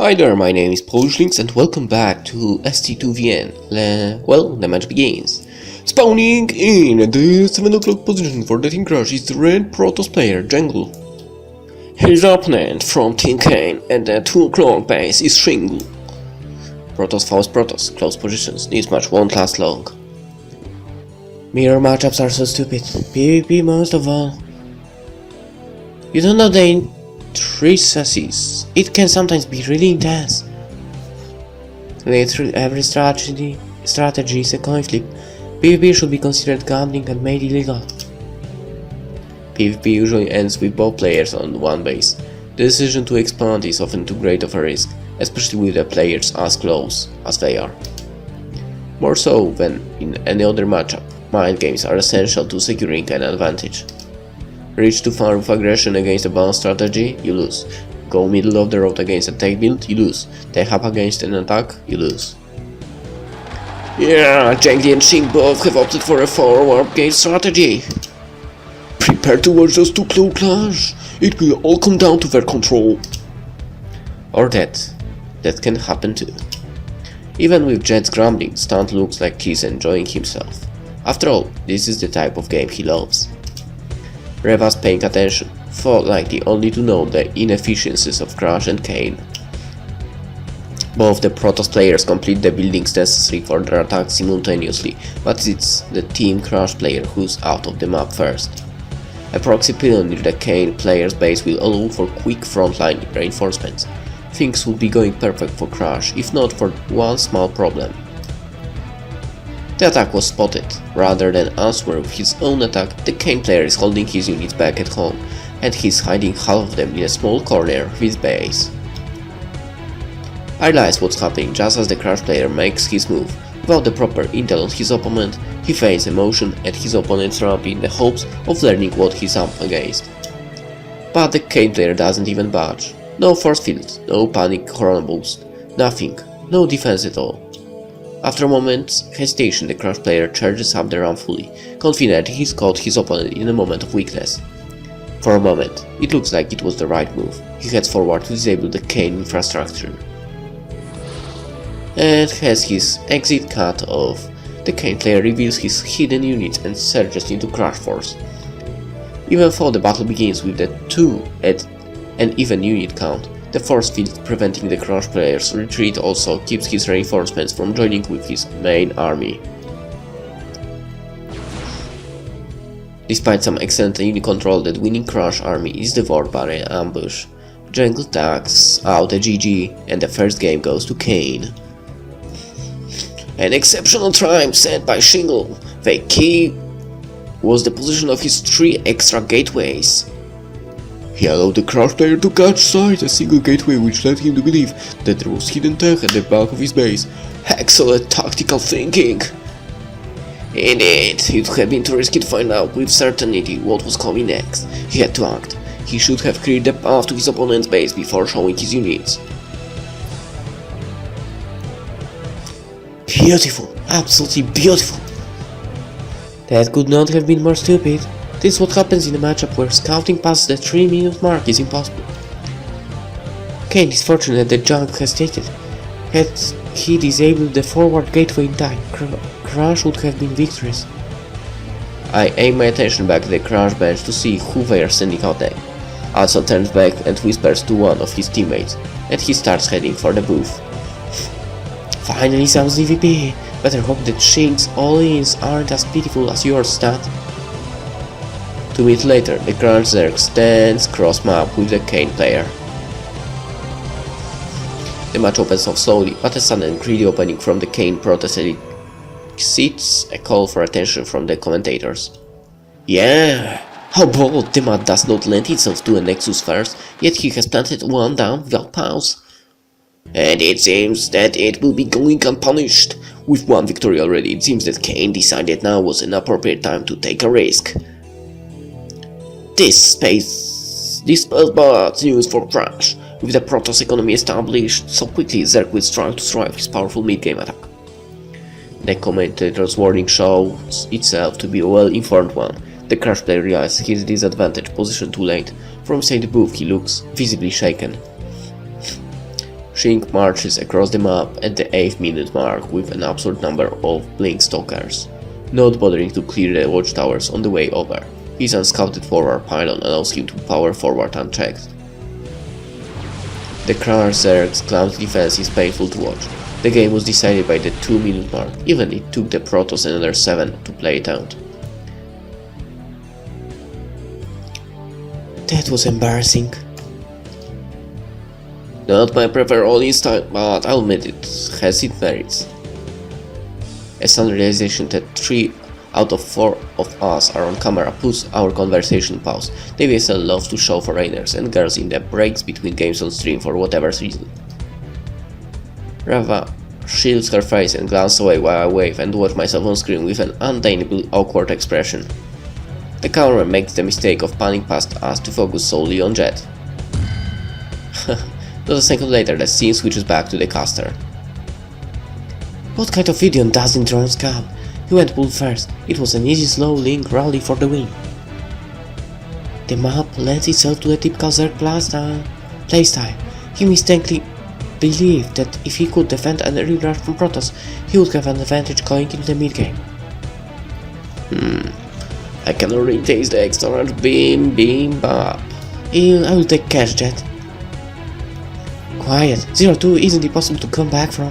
Hi there, my name is PolishLynx and welcome back to SC2VN. Well, the match begins. Spawning in at the 7 o'clock position for the Team Crush is the red Protoss player, Jungle. His opponent from Team Kane at the 2 o'clock base is Shingle. Protoss vs Protoss, close positions, this match won't last long. Mirror matchups are so stupid, PvP most of all. You don't know the intricacies. It can sometimes be really intense. Literally every strategy is a coin flip. PvP should be considered gambling and made illegal. PvP usually ends with both players on one base. The decision to expand is often too great of a risk, especially with the players as close as they are. More so than in any other matchup, mind games are essential to securing an advantage. Reach too far with aggression against a balanced strategy, you lose. Go middle of the road against a tech build, you lose. Take up against an attack, you lose. Yeah, Janky and Shing both have opted for a forward gate strategy. Prepare to watch those two close clash. It will all come down to their control. Or that. That can happen too. Even with Jet's grumbling, Stunt looks like he's enjoying himself. After all, this is the type of game he loves. Reva's paying attention, thought likely only to know the inefficiencies of Crush and Kane. Both the Protoss players complete the buildings necessary for their attack simultaneously, but it's the Team Crush player who's out of the map first. A proxy pylon near the Kane player's base will allow for quick frontline reinforcements. Things would be going perfect for Crush, if not for one small problem. The attack was spotted. Rather than answer with his own attack, the Kane player is holding his units back at home, and he's hiding half of them in a small corner of his base. I realize what's happening just as the Crush player makes his move. Without the proper intel on his opponent, he feigns emotion at his opponent's ramp in the hopes of learning what he's up against. But the Kane player doesn't even budge. No force field, no panic chrono boost, nothing, no defense at all. After a moment's hesitation, the Crush player charges up the ramp fully, confident he's caught his opponent in a moment of weakness. For a moment, it looks like it was the right move. He heads forward to disable the Kane infrastructure. And as his exit cut off, the Kane player reveals his hidden units and surges into Crush force. Even though the battle begins with the 2 at an even unit count, the force field preventing the Crush player's retreat also keeps his reinforcements from joining with his main army. Despite some excellent unit control, the winning Crush army is devoured by an ambush. Jungle tags out a GG and the first game goes to Kane. An exceptional triumph set by Shingle. The key was the position of his 3 extra gateways. He allowed the Crush player to catch sight a single gateway, which led him to believe that there was hidden tech at the back of his base. Excellent tactical thinking! Indeed, it would have been too risky to find out with certainty what was coming next. He had to act. He should have cleared the path to his opponent's base before showing his units. Beautiful! Absolutely beautiful! That could not have been more stupid. This is what happens in a matchup where scouting past the 3-minute mark is impossible. Kane is fortunate that Junk has stated. Had he disabled the forward gateway in time, Crush would have been victorious. I aim my attention back at the Crush bench to see who they are sending out there. Accel turns back and whispers to one of his teammates, and he starts heading for the booth. Finally some DVP! Better hope that Shing's all-ins aren't as pitiful as yours, Stat. 2 minutes later, the Crush Zerg stands cross-map with the Kane player. The match opens off slowly, but a sudden greedy opening from the Kane Protoss elicits a call for attention from the commentators. Yeah! How bold! The map does not lend itself to a Nexus first, yet he has planted one down without pause. And it seems that it will be going unpunished. With one victory already, it seems that Kane decided now was an appropriate time to take a risk. This spells bad news for Crush. With the Protoss economy established so quickly, Zerg will struggle to thrive his powerful mid-game attack. The commentator's warning shows itself to be a well-informed one. The Crush player realizes his disadvantaged position too late. From inside the booth he looks visibly shaken. Shink marches across the map at the 8-minute mark with an absurd number of blink stalkers, not bothering to clear the watchtowers on the way over. His unscouted forward pylon allows him to power forward unchecked. The Crash Zerg's clumsy defense is painful to watch. The game was decided by the 2-minute mark, even it took the Protoss another 7 to play it out. That was embarrassing. Not my preferred all style, but I'll admit it has its merits. A sudden realization that 3 out of 4 of us are on camera puts our conversation pause. The VSL loves to show foreigners and girls in the breaks between games on stream for whatever reason. Reva shields her face and glances away while I wave and watch myself on screen with an undeniably awkward expression. The camera makes the mistake of panning past us to focus solely on Jet. Not a second later, the scene switches back to the caster. What kind of idiot doesn't draw scout? He went bull first. It was an easy slow link rally for the win. The map lends itself to a typical Zerg playstyle. He mistakenly believed that if he could defend an early rush from Protoss, he would have an advantage going into the mid-game. I can already taste the extra beam bop. I will take cash, Jet. Quiet. 0-2 isn't it possible to come back from?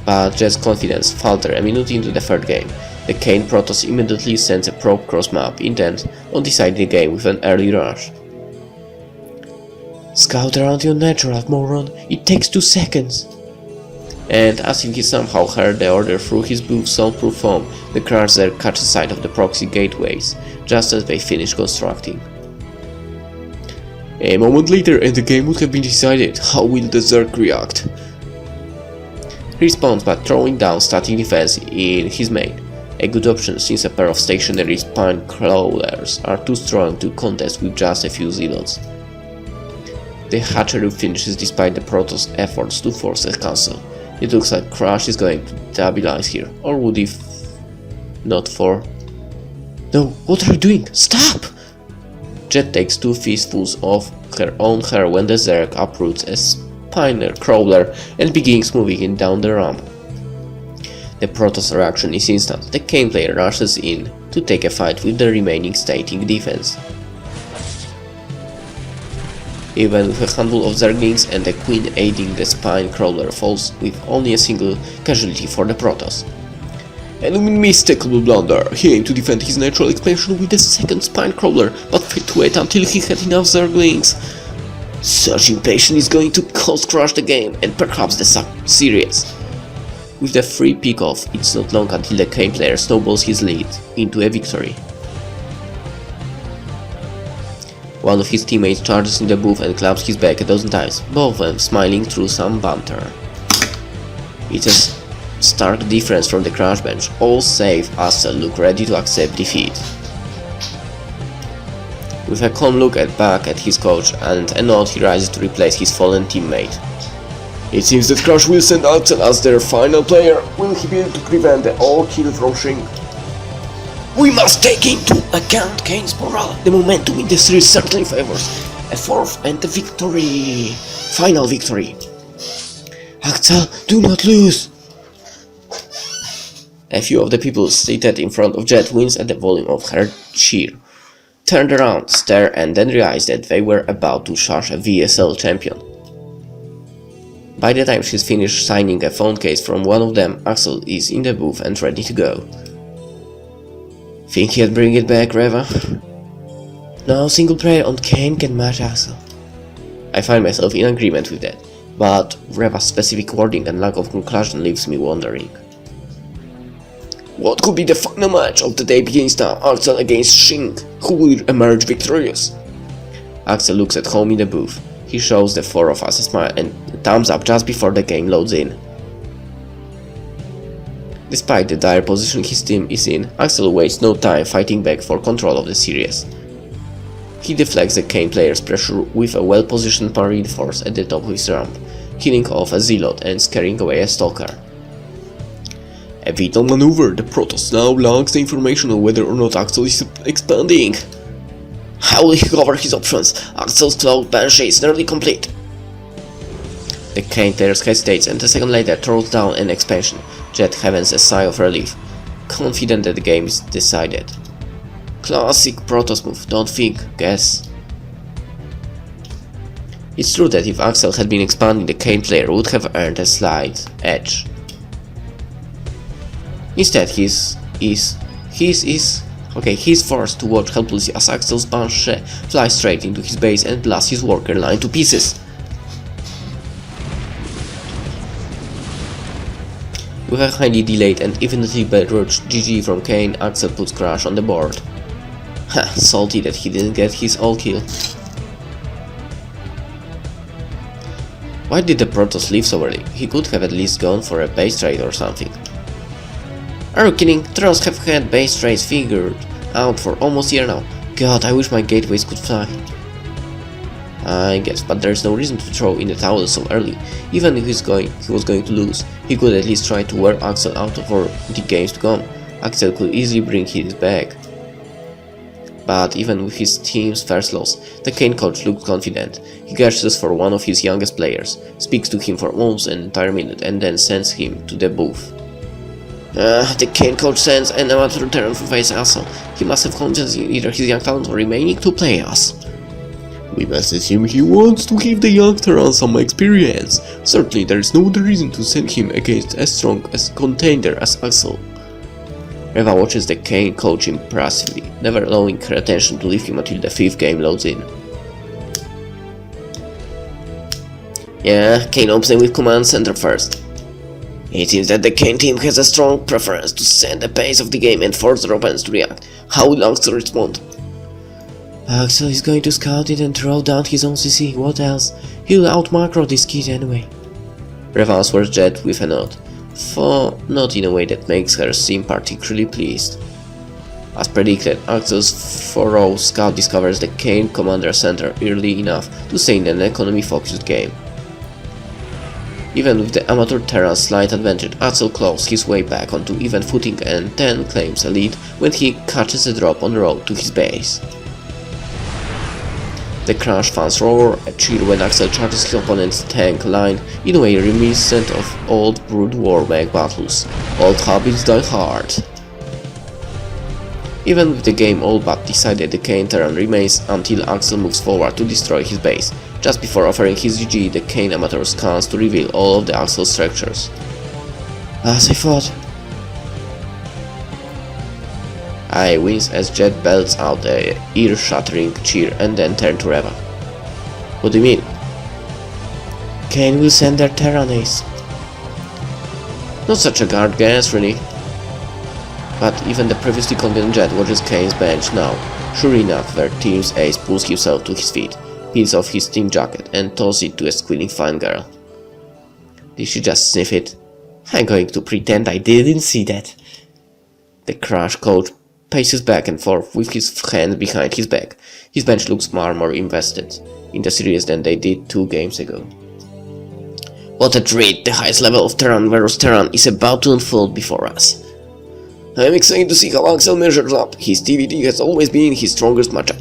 But Jet's confidence faltered a minute into the third game. The Kane Protoss immediately sends a probe cross-map intent on deciding the game with an early rush. Scout around your natural, moron. It takes 2 seconds. And as if he somehow heard the order through his booth soundproof foam, the Crash Zerg catches sight of the proxy gateways, just as they finish constructing. A moment later and the game would have been decided. How will the Zerg react? He responds by throwing down static defense in his main, a good option since a pair of stationary spine crawlers are too strong to contest with just a few zealots. The hatchery finishes despite the Protoss' efforts to force a cancel. It looks like Crash is going to stabilize here, or would if not for... No, what are you doing? Stop! Jet takes 2 fistfuls of her own hair when the Zerg uproots a spiner crawler and begins moving it down the ramp. The Protoss reaction is instant. The Kane player rushes in to take a fight with the remaining stating defense. Even with a handful of Zerglings and the Queen aiding, the spine crawler falls with only a single casualty for the Protoss. An unmistakable blunder. He aimed to defend his natural expansion with the second spine crawler, but failed to wait until he had enough Zerglings. Such impatience is going to cost Crash the game and perhaps the series. With the free pick-off, it's not long until the Kane player snowballs his lead into a victory. One of his teammates charges in the booth and claps his back a dozen times, both of them smiling through some banter. It's a stark difference from the Crash bench. All save Accel look ready to accept defeat. With a calm look back at his coach and a nod, he rises to replace his fallen teammate. It seems that Crash will send Accel as their final player. Will he be able to prevent the all-kill from Shink? We must take into account Kane's morale. The momentum in the series certainly favors a 4th and a victory. Final victory. Accel, do not lose. A few of the people seated in front of Jet wince at the volume of her cheer, turned around, stared, and then realized that they were about to charge a VSL champion. By the time she's finished signing a phone case from one of them, Accel is in the booth and ready to go. Think he'd bring it back, Reva? No single player on Kane can match Accel. I find myself in agreement with that, but Reva's specific wording and lack of conclusion leaves me wondering. What could be the final match of the day begins now? Accel against Shink. Who will emerge victorious? Accel looks at home in the booth. He shows the 4 of us a smile and a thumbs up just before the game loads in. Despite the dire position his team is in, Accel wastes no time fighting back for control of the series. He deflects the Kane player's pressure with a well-positioned parry force at the top of his ramp, killing off a zealot and scaring away a stalker. A vital maneuver. The Protoss now lacks the information on whether or not Accel is expanding. How will he cover his options? Accel's cloak banshee is nearly complete. The Kane player hesitates and a second later throws down an expansion. Jet heavens a sigh of relief, confident that the game is decided. Classic Protoss move, don't think, guess. It's true that if Accel had been expanding, the Kane player would have earned a slight edge. Instead, he's forced to watch helplessly as Accel's Banshee flies straight into his base and blasts his worker line to pieces. With a highly delayed and evenly bedroached GG from Kane, Accel puts Crash on the board. Ha, salty that he didn't get his all kill. Why did the Protoss leave so early? He could have at least gone for a base trade or something. Are you kidding? Trolls have had base trades figured out for almost a year now. God, I wish my gateways could fly. I guess, but there's no reason to throw in the towel so early. Even if he was going to lose, he could at least try to wear Accel out for the games to come. Accel could easily bring his back. But even with his team's first loss, the Kane coach looked confident. He gestures for one of his youngest players, speaks to him for almost an entire minute and then sends him to the booth. The Kane coach sends an amateur veteran to face Accel. He must have confidence in either his young talent or remaining to play us. We message him he wants to give the young Terran some experience. Certainly there is no other reason to send him against as strong a contender as Accel. Reva watches the Kane coach impressively, never allowing her attention to leave him until the 5th game loads in. Yeah, Kane opens with command center first. It seems that the Kane team has a strong preference to set the pace of the game and force their opponents to react. How will Accel respond? Accel is going to scout it and throw down his own CC, what else? He'll out-macro this kid anyway. Reva answers Jet with a nod, for not in a way that makes her seem particularly pleased. As predicted, Accel's thorough scout discovers the Kane commander center early enough to stay in an economy-focused game. Even with the amateur Terran's slight advantage, Accel claws his way back onto even footing and then claims a lead when he catches a drop on the road to his base. The Crash fans roar a cheer when Accel charges his opponent's tank line in a way reminiscent of old Brood War bank battles. Old habits die hard. Even with the game all but decided, the Kane Terran remains until Accel moves forward to destroy his base. Just before offering his GG, the Kane amateur scans to reveal all of the Accel structures. As I thought. I wins as Jet belts out a ear-shattering cheer and then turn to Reva. What do you mean? Kane will send their Terran ace. Not such a guard guess, really. But even the previously confident Jet watches Kane's bench now. Sure enough, their team's ace pulls himself to his feet, peels off his team jacket and tosses it to a squealing fine girl. Did she just sniff it? I'm going to pretend I didn't see that. The Crash coach paces back and forth with his hands behind his back. His bench looks far more invested in the series than they did 2 games ago. What a treat! The highest level of Terran versus Terran is about to unfold before us. I'm excited to see how Accel measures up. His TVD has always been his strongest matchup.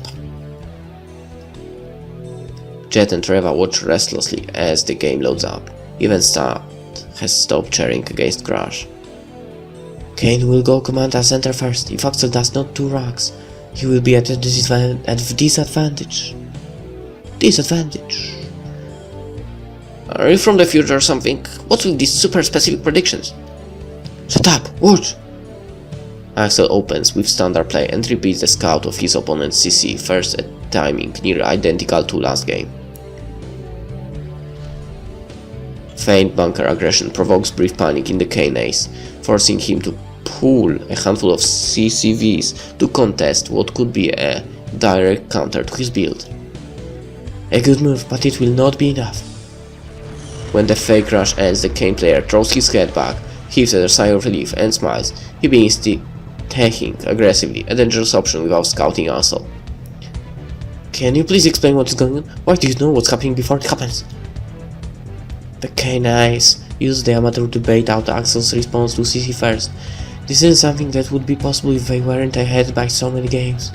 Jet and Reva watch restlessly as the game loads up. Even Star has stopped cheering against Crash. Kane will go command our center first. If Accel does not do rocks, he will be at a disadvantage. Are you from the future or something? What's with these super specific predictions? Shut up! Watch! Accel opens with standard play and repeats the scout of his opponent's CC, first at timing near identical to last game. Faint bunker aggression provokes brief panic in the Kane ace, forcing him to pull a handful of CCVs to contest what could be a direct counter to his build. A good move, but it will not be enough. When the fake rush ends, the Kane player throws his head back, heaves a sigh of relief and smiles. He begins attacking aggressively, a dangerous option without scouting Accel. Can you please explain what is going on? Why do you know what's happening before it happens? The Kane eyes use the amateur to bait out Accel's response to CC first. This isn't something that would be possible if they weren't ahead by so many games.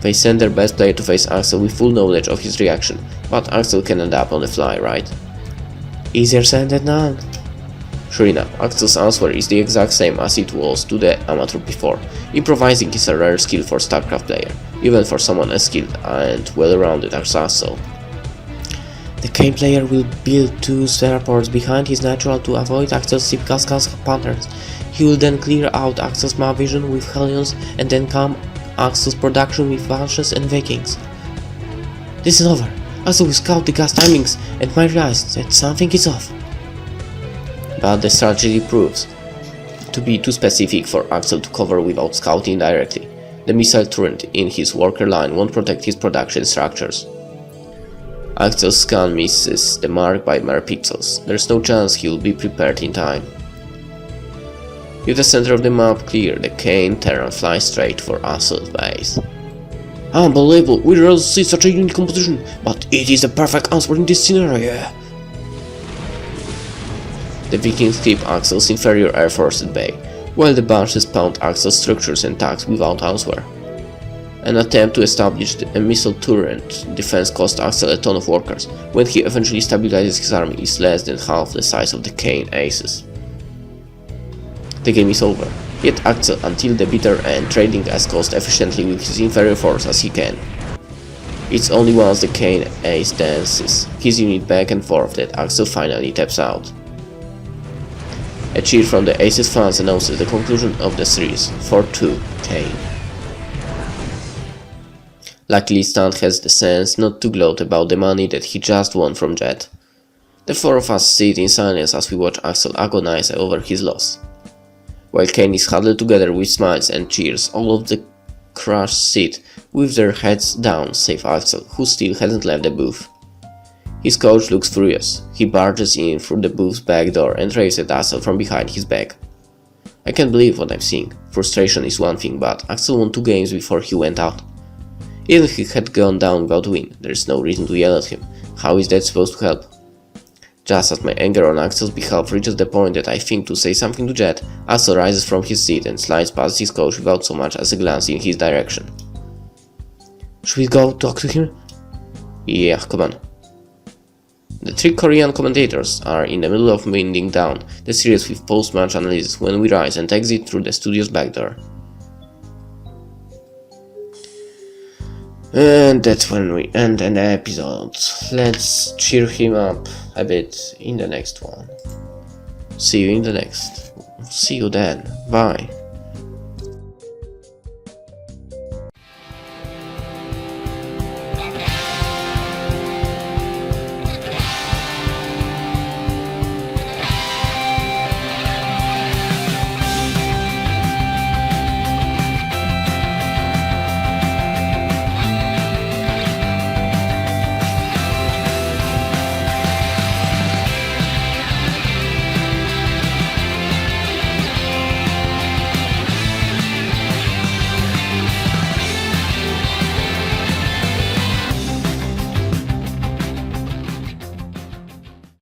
They send their best player to face Accel with full knowledge of his reaction, but Accel can adapt on the fly, right? Easier said than done. Sure enough, Accel's answer is the exact same as it was to the amateur before. Improvising is a rare skill for StarCraft player, even for someone as skilled and well-rounded as Accel. The Kane player will build 2 spheroports behind his natural to avoid Accel's typical patterns. He will then clear out Accel's map vision with Hellions and then come Accel's production with Vultures and Vikings. This is over. Accel will scout the gas timings and might realize that something is off. But the strategy proves to be too specific for Accel to cover without scouting directly. The missile turret in his worker line won't protect his production structures. Accel's scan misses the mark by mere pixels. There's no chance he will be prepared in time. With the center of the map clear, the Kane Terran flies straight for Accel's base. Unbelievable, we rarely see such a unique composition, but it is the perfect answer in this scenario. The Vikings keep Accel's inferior air force at bay, while the Banshees pound Accel's structures and tanks without answer. An attempt to establish a missile turret defense cost Accel a ton of workers. When he eventually stabilizes his army, is less than half the size of the Kane aces. The game is over, yet Accel until the bitter end trading as cost efficiently with his inferior force as he can. It's only once the Kane ace dances his unit back and forth that Accel finally taps out. A cheer from the Aces fans announces the conclusion of the series, 4-2 Kane. Luckily Stan has the sense not to gloat about the money that he just won from Jet. The 4 of us sit in silence as we watch Accel agonize over his loss. While Kane is huddled together with smiles and cheers, all of the crush sit with their heads down save Accel, who still hasn't left the booth. His coach looks furious. He barges in through the booth's back door and raves at Accel from behind his back. I can't believe what I'm seeing. Frustration is one thing, but Accel won 2 games before he went out. Even if he had gone down without a win, there's no reason to yell at him. How is that supposed to help? Just as my anger on Accel's behalf reaches the point that I think to say something to Jet, Accel rises from his seat and slides past his coach without so much as a glance in his direction. Should we go talk to him? Yeah, come on. The 3 Korean commentators are in the middle of winding down the series with post-match analysis when we rise and exit through the studio's back door. And that's when we end an episode. Let's cheer him up a bit in the next one. See you in the next. See you then. Bye.